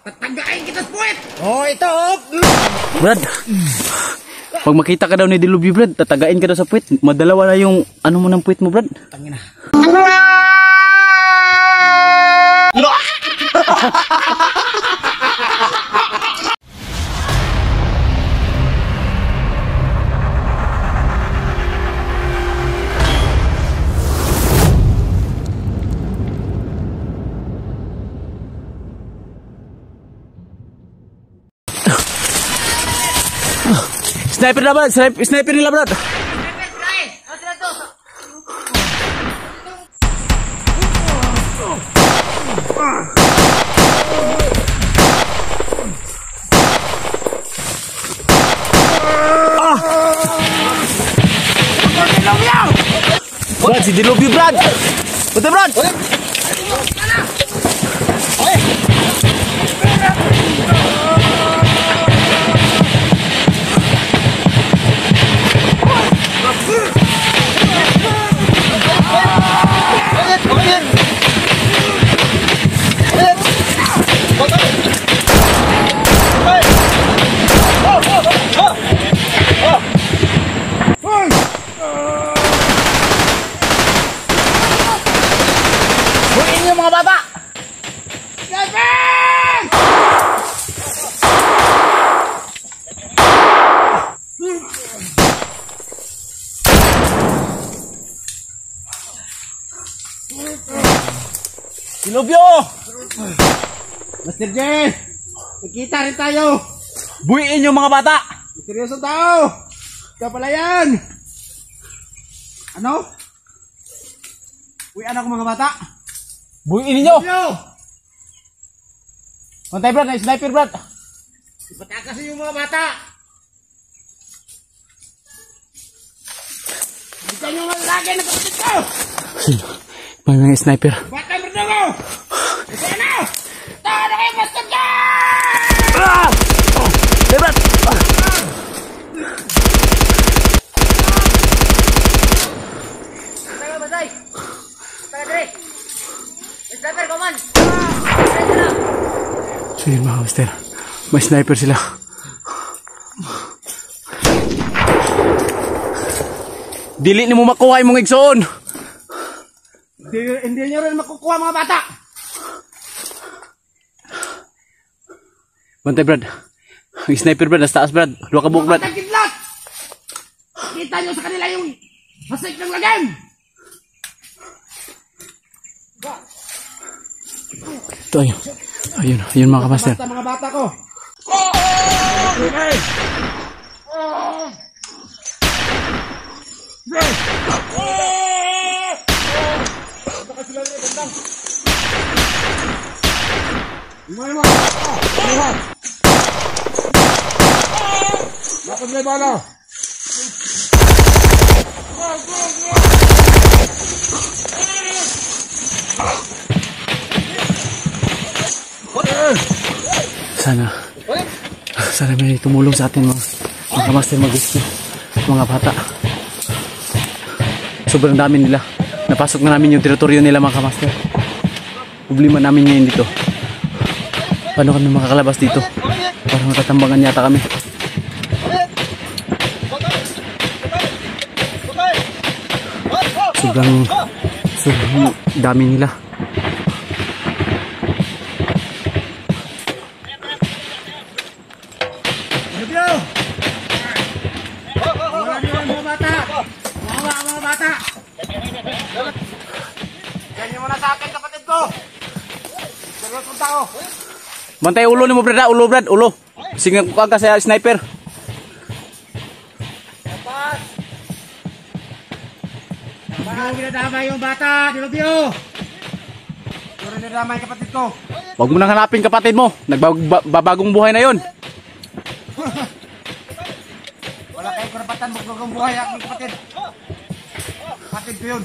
Tatagain kita sa puwet! Oh, ito oh! Brad, pag makita ka daw ni Dilubyo, Brad, tatagain ka daw sa puwet. Madalawa na yung ano mo ng puwet mo, Brad. Tangina. Sniper na, Brad. Sniper nila, Brad. Brad, si Dilubyo, Brad. Betul, Brad. Buin niyo mga bata! Dilubyo! Master J! Magkita rin tayo! Buiin yung mga bata! Seryoso tao! Ikaw pala yan! Ano? Buian ako mga bata! Buiin ninyo! Yo! Pantay, Brad. Na sniper, Brad. Ipatakas yung mga bata! Hindi ka nyo malalagay na kapatid ko! May mga sniper. Bata berdungo! Ito na! Tahan na kayo, Master J! Ah! Hey, Brad! Tayo, Basay! Tayo, Dre! Sniper, come on! So yun mga master, may sniper sila. Dili ni mo makuha yung mong igsoon. Hindi nyo rin makukuha mga bata! Bantay, Brad. Ang sniper, Brad, nasa taas, Brad. Dua ka buhok, Brad. Mga kidlat! Kita nyo sa kanila yung masik ng lagam! Ito, ayun. Ayun mga master. Basta mga bata ko! Bakit may bala? Sana may tumulong sa atin mga master mag-rescue mga bata. Sobrang dami nila. Napasok na namin yung teritoryo nila mga master. Problema namin ngayon dito. Paano kami makakalabas dito? Parang matatambangan yata kami. Sobrang dami nila. Dilubyo! Wala nyo ang mga bata! Mga bata! Ganyan mo na sa akin, kapatid ko! Seryosong tao! Bantay ulo ni mo, Brad. Ulo, Brad. Ulo. Singa ko ka sa sniper. Dapat! Baka ginadamay yung bata, Dilubyo! Puro ginadamay kapatid ko! Huwag mo nang hanapin kapatid mo. Nagbabagong buhay na yon. Wala kayong karapatan magbagong buhay aking kapatid! Kapatid ko yun!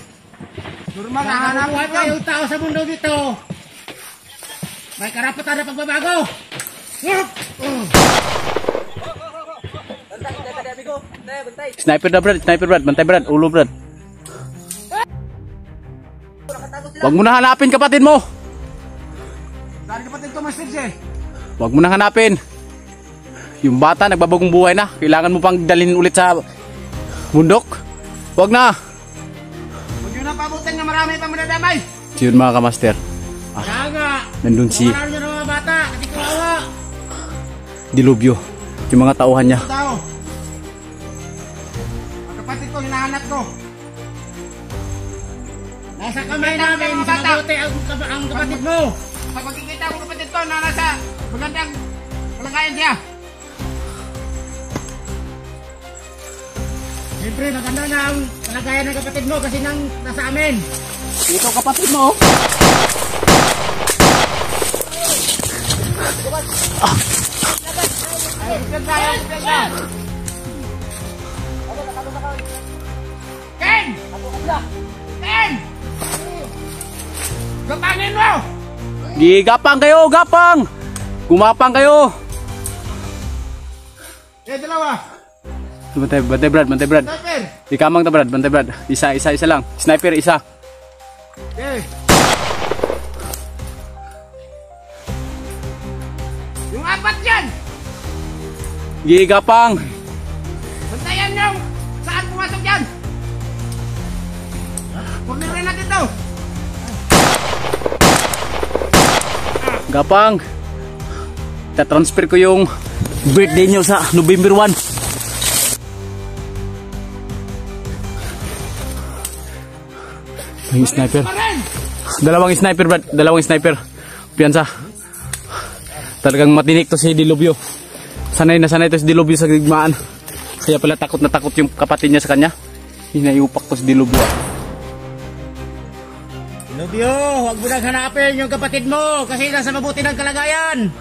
Normal, nahanapin ko yung tao sa mundo dito! May karapatan na pagbabago! Sniper na, Brad. Sniper, Brad. Bantay, Brad. Ulo, Brad. Huwag mo na hanapin kapatid mo. Saan kapatid ko, Master J? Huwag mo nang hanapin. Yung bata nagbabagong buhay na. Kailangan mo pang dalhin ulit sa bundok. Huwag na. Huwag nyo na pabutin na marami pang madadamay. So yun mga kamaster. Kaya nga. Nandun si Wala nyo na mga bata. Kasi kawawa. Dilubyo. Yung mga tauhan niya. Ito tao. Ang kapatid ko, hinahanap ko. Nasa kamay namin sa mabuti ang kapatid mo. Pag magkikita ko kapatid ko na nasa magandang kalagayan siya. Siyempre, maganda na ang kalagayan ng kapatid mo kasi nasa amin. Ito kapatid mo. Ay, Ken! Ken! Ken! Gapangin mo! Gigapang kayo, gapang! Gumapang kayo! Dalawa! Bantay Brad, bantay Brad. Sniper! Ikamang ta Brad, bantay Brad. Isa lang. Sniper, isa. Okay. Yung apat dyan! Gigapang! Bantayan nyo! Saan pumasok dyan? Purnin rin natin to! Gapang! Ta-transfer ko yung birthday nyo sa November 1. Yung sniper. Dalawang sniper, Brad. Dalawang sniper. Piyansa. Talagang matinik to si Dilubyo. Sanay na sanay to si Dilubyo sa gigmaan. Kaya pala takot na takot yung kapatid niya sa kanya. Hinayupak to si Dilubyo. Dilubyo, huwag mo nang hanapin yung kapatid mo kasi nasa mabuti ng kalagayan.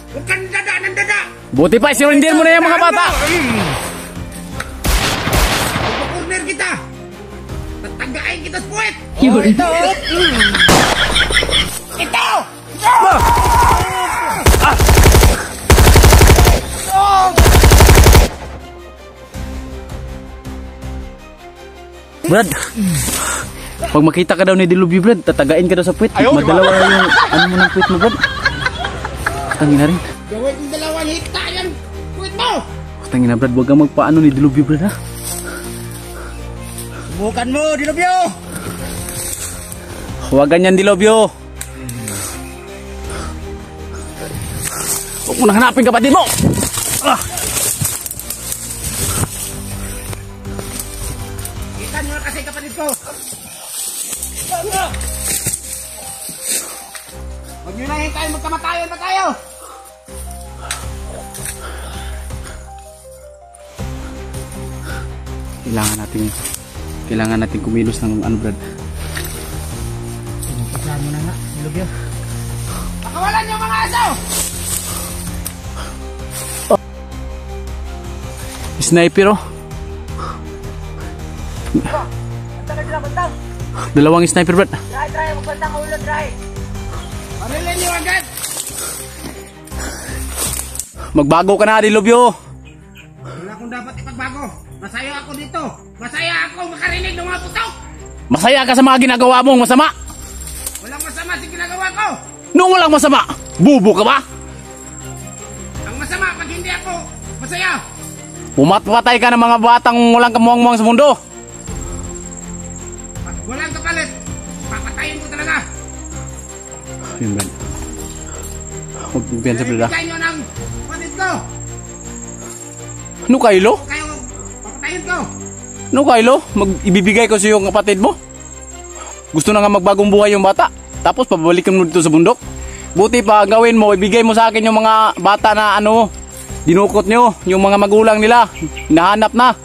Huwag kang dada ng dada! Buti pa, sinurindir mo na yung mga bata. Pagpakurner kita! Tatagain kita sa puwet! Yun. Ito! Ito! Brad, pag makita ka daw ni Dilubyo, Brad, tatagain ka daw sa puwet. Madalawa yung ano mo ng puwet mo, Brad. Tangin na rin. Gawin yung dalawang hita yan! Puwet mo! Tangin na, Brad, huwag kang magpaano ni Dilubyo, Brad, ha? Subukan mo, Dilubyo! Huwag ganyan, Dilubyo. Huwag mo nang hanapin kapatid mo. Kita nyo na kasi kapatid ko! Huwag nyo na hintayin, magkamatayan na tayo! Kailangan natin kumilos ng ano, Brad. Pagkaan mo na nga, Dilubyo. Pakawalan nyo mga aso! Sniper, oh. Bantang ka sila, bantang. Dalawang sniper, Brad. Try, magbantang ulo, try. Parilin nyo agad! Magbago ka na, Dilubyo. Wala akong dapat ipagbago. Masaya ako dito. Masaya ako makarinig ng mga putok. Masaya ka sa mga ginagawa mong masama. Walang masama sa ginagawa ko. Nung walang masama, bubo ka ba? Ang masama pag hindi ako masaya. Pumatpatay ka ng mga batang walang kamuang-muang sa mundo. Pag walang kapalit, papatayin ko talaga. Yun, Brad. Huwag yung piyansa, Brad, ha? Ibigay nyo ng kapatid ko. Ano, Kylo? Kayo, papatayin ko. No, Kylo? Ibibigay ko sa iyo ang kapatid mo. Gusto na nga magbagong buhay yung bata. Tapos pabalikan mo dito sa bundok. Buti pa gawin mo, ibigay mo sa akin yung mga bata na ano, dinukot nyo, yung mga magulang nila. Hinahanap na.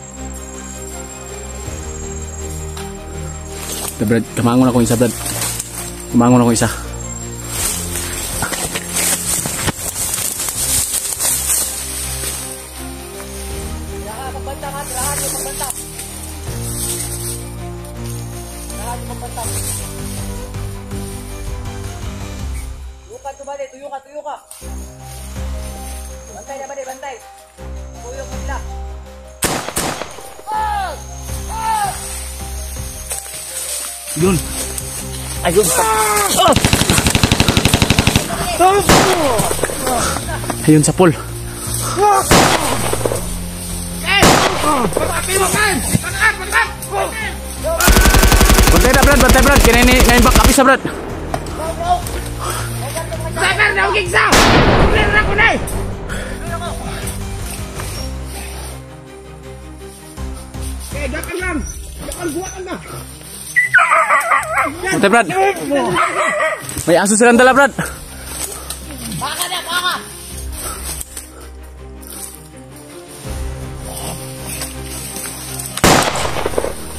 Brad, kamangon ako isa, Brad. Kamangon ako isa. Magbantang ha, lahat yung magbantang. Lahat yung magbantang. Tuyo ka, bali, tuyo ka. Bantay na, bali, bantay. Tuyo ka sila. Yun. Ayun. Ayun sa pool. Pagkapi mo, Ken! Pagkap! Bantay Brad. Kaya na-back up isa Brad. Sabar na, huwag iksa! Clear na ko na eh! Okay, dakan lang! Dakan buwakan na! Bantay Brad. May aso silang dala Brad. Baka na, baka.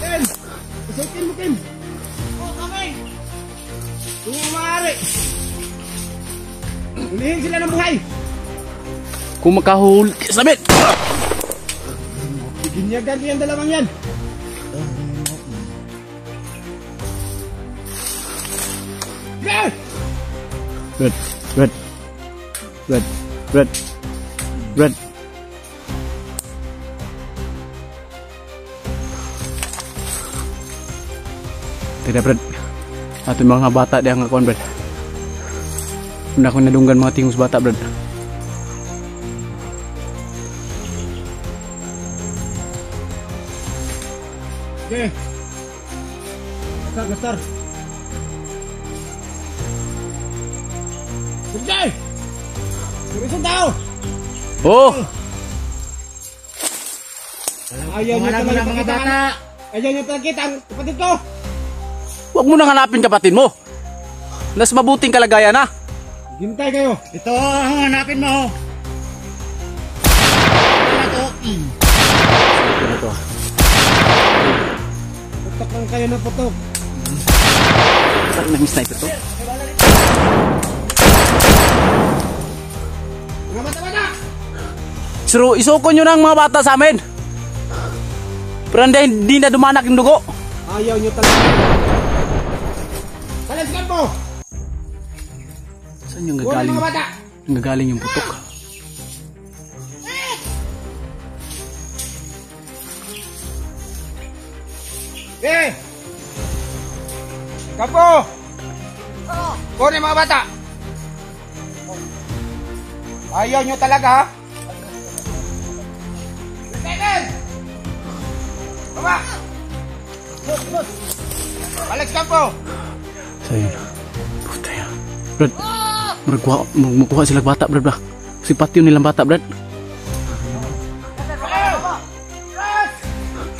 Ken! Isukin mo, Ken! Oh, kamay. Kung maaari! Ulihin sila ng buhay! Kung makahuli. Sabit! Ginyagan ko yung dalawang yan! Yes! Brad. Tidak Brad. Ato mga bata dia nga kuan Brad. Muna ko nadunggan mga tingos bata Brad. Okay. Gastar. Sige! Surisan tao! Oh! Ayaw nyo talaga mga bata! Ayaw nyo talaga kita ang kapatid ko! Huwag mo nang hanapin kapatid mo. Nas mabuting kalagayan na. Hintay kayo! Ito ang hanapin mo. Ito. Putok lang kayo ng putok! Saan nag-sniper to? Mga bata-bata! Siro, isukon nyo na ang mga bata sa amin. Pero hindi na dumanak yung dugo. Ayaw nyo talaga! Palaskan mo! Saan yung Huwag gagaling? mga bata! Yung gagaling yung putok. Eh! Kapo! Kunin mga bata! Ayaw nyo talaga ha? Second! Baba! Alex Campo! So yun. Puta yan. Brad, magkuha sila bata Brad. Sipati yun nilang bata Brad.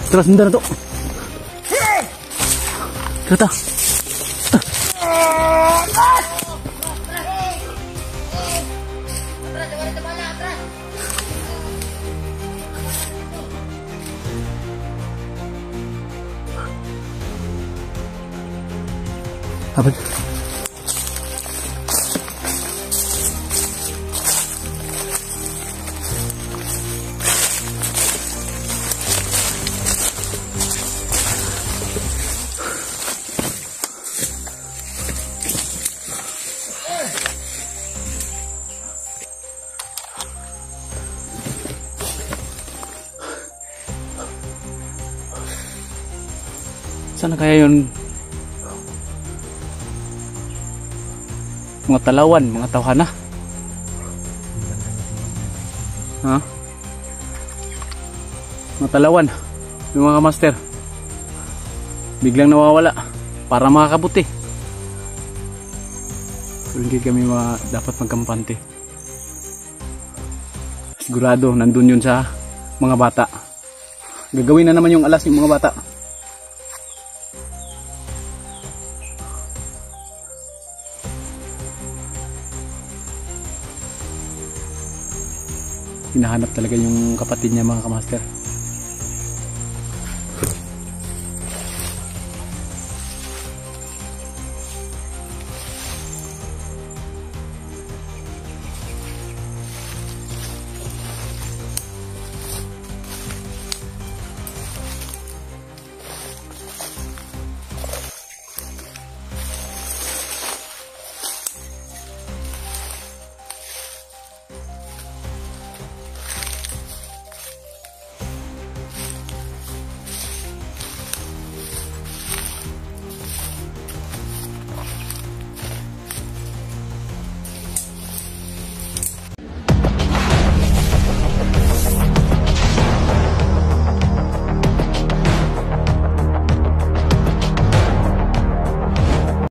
Terus bentar na to. Kata. Apa? Sana kaya yun? Mga talawan, mga tawhana. Ha? Mga talawan, yung mga master. Biglang nawawala para makakabuti. Pero hindi kami dapat magkampante. Sigurado nandun yun sa mga bata. Gagawin na naman yung alas yung mga bata. Hinahanap talaga yung kapatid niya mga kamaster.